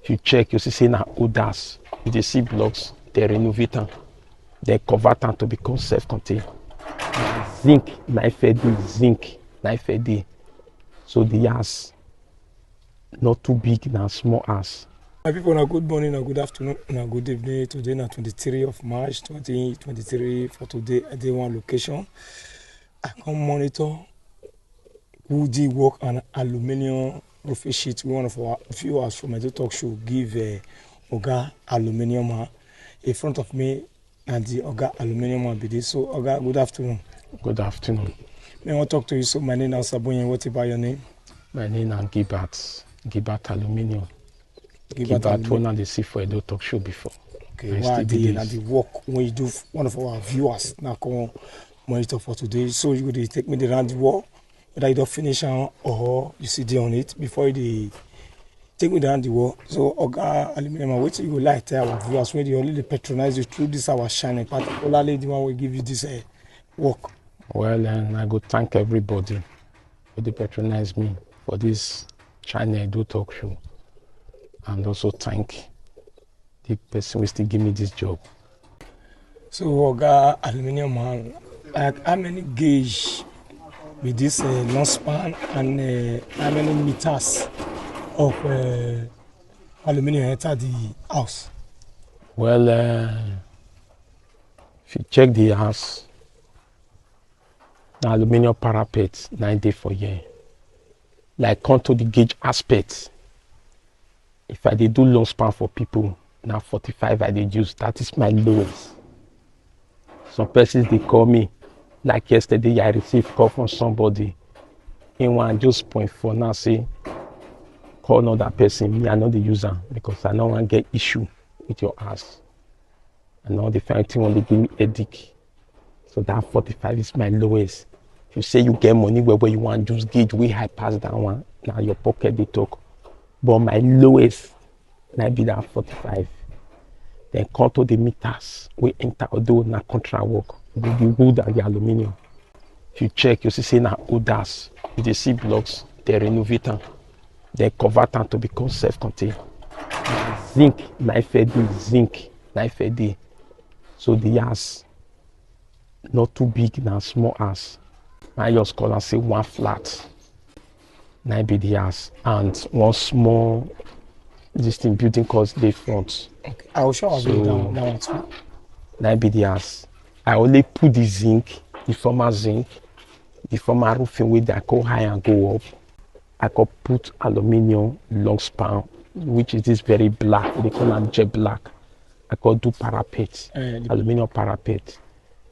If you check, you see now others. If you see blocks, they renovate them. They convert them to become self-contained. Zinc, knife zinc, knife. So the house not too big, now small house. My people, now good morning, now good afternoon, now good evening. Today, now 23 of March 2023. For today, I did one location. I can monitor woody work and aluminium roofing sheet. One of our viewers from my talk show give Oga aluminium in front of me, and the Oga aluminium be this. So Oga, good afternoon. Good afternoon. May I want to talk to you? So my name is Sabonye. What about your name? My name is Gilbert Aluminium. Gilbert one and the see for a talk show before. Okay, why the work when you do one of our viewers now come monitor for today. So you could take me around the wall, whether you don't finish or you sit there on it before you take me around the wall. So Oga Aluminium, what you would like to tell our viewers when they only patronize you through this our shining, particularly the one will give you this work. Well, I go thank everybody for they patronize me for this channel do talk show, and also thank the person who still give me this job. So Oga Aluminium man, like how many gauge with this long span and how many meters of aluminium enter the house? Well, if you check the house, the aluminium parapet 90 for year. Like come to the gauge aspect. If I did do long span for people, now 45 I did use. That is my lowest. Some persons they call me. Like yesterday, I received call from somebody. In one just 0.4 now say call another person. Me, I know the user because I don't want to get issue with your ass. I know the final thing when they give me headache. So that 45 is my lowest. If you say you get money where you want, just gauge way high past that one. Now your pocket they talk. But my lowest might be that 45. Then come to the meters. We enter although na contract work with the wood and the aluminium. If you check, you see now others. If you see blocks, they renovate them. They convert them to become self-contained. Zinc, knife zinc, knife. So the house not too big, now small house. I just call and say one flat. Now be the house and one small existing building called the front. Okay, I will show you down one too. Now be the house. I only put the zinc, the former roofing with that go high and go up. I could put aluminium long span, which is this very black, they call it jet black. I could do parapet, aluminium parapet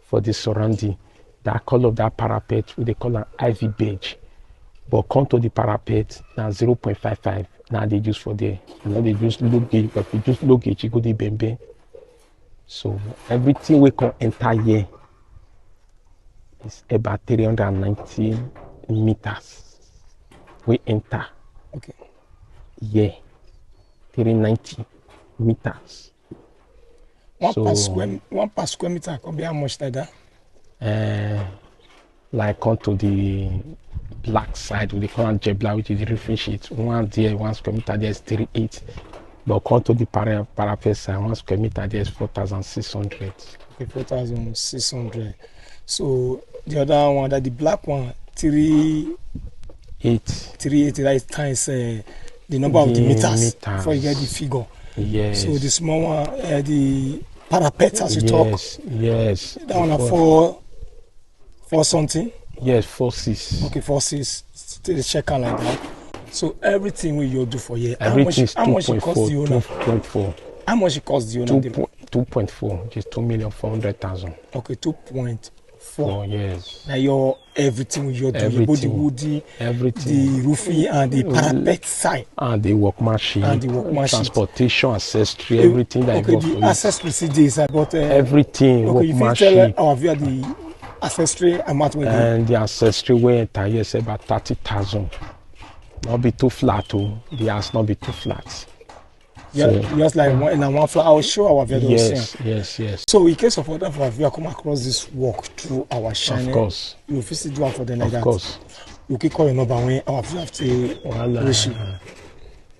for the surrounding. That color of that parapet, they call an ivy beige. But come to the parapet, now 0.55. Now they use for there. And now they use low gauge, but if you use low gauge, you go the bembe. So everything we can enter here is about 390 meters. We enter. Okay. Yeah. 390 meters. One per square meter can be how much like that? Like onto the black side, we call it jet black, which is the roofing sheet. One there, 1 square meter, there's 38. But come to the parapet side, 1 square meter, there's 4,600. Okay, 4,600. So the other one, that the black one, 380, that is times the number of the meters before you get the figure. Yes. So the small one, the parapet as you talk. Yes. That one are 4 something. Yes, 4.6. Okay, 4.6. Still check out like that. So everything we you do for you. Everything how much it cost the owner? 2.4. How much it cost the owner? 2.4, which is 2,400,000. Okay, 2.4. Yes. Now your everything you do, both the woody, everything, the roofing and the parapet side. And the workmanship, transportation, accessory, everything that okay, the accessory CDs, but everything, okay, workmanship. If you tell our viewer the accessory amount with and the accessory we enter here is about 30,000. Not be too flat too. The house not be too flat. Yeah, so, just like one flat. I will show our viewers. Yes. So in case of order for our viewer come across this work through our channel, of course, you will visit do for them like that. Of course. You can call your number when our viewer have to reach you.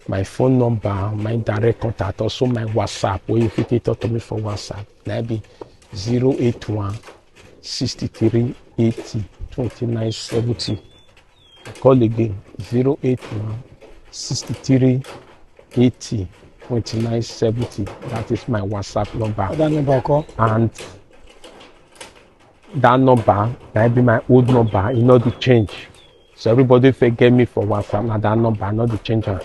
my phone number, my direct contact, also my WhatsApp, where you fit talk to me for WhatsApp. That be 081 63 80 29 70. I call again 081 63 80 29 70. That is my WhatsApp number. That number call. And that number that be my old number, you know the change. So everybody forget me for WhatsApp. Now that number, not the changer.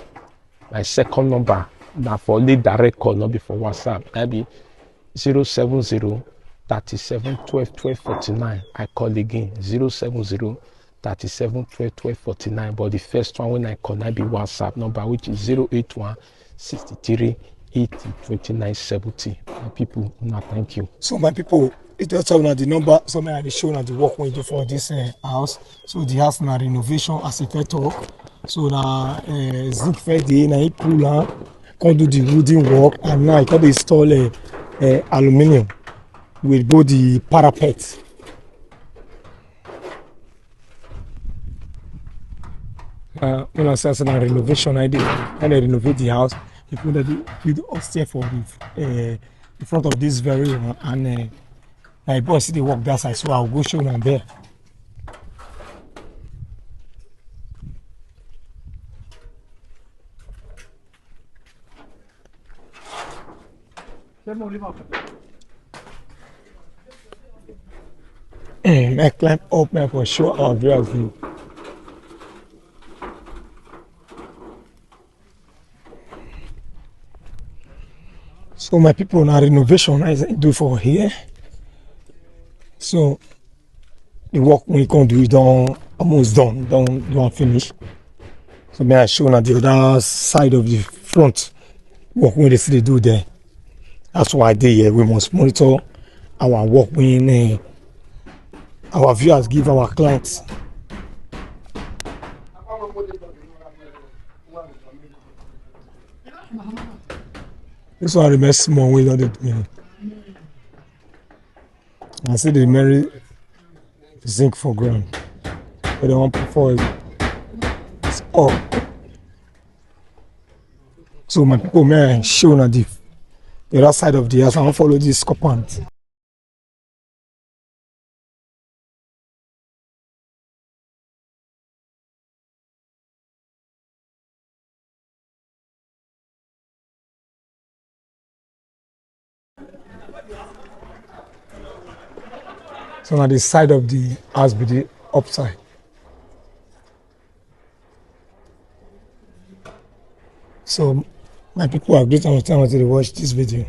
My second number, now for only direct call, not be for WhatsApp. That be 070 37 12 12 49. I call again 070 37 12 12 49. But the first one when I call, that be WhatsApp number, which is 081 63 80 29 70. My people, now thank you. So my people, it just tell now the number. So may I show now the work we do for this house. So the house now renovation as if I talk. So now zinc fed now he pull out, can do the wooden work, and now I can install aluminium with both the parapet. When I say now renovation, I did and I renovate the house. If you do upstairs for the in front of this very one, and my boss see the work that side, so I'll go show them there. I climb up man for sure our view. So my people now renovation I do for here. So the work we can do is almost done, don't finish. So may I show now the other side of the front work we they do there. That's why we must monitor our work when our viewers give our clients. This one remains small way not doing. I see the Mary zinc for ground. But the one before it's up. So my people may show now the other side of the house. I want to follow this compound. So now the side of the house be the upside. So my people have great time to watch this video.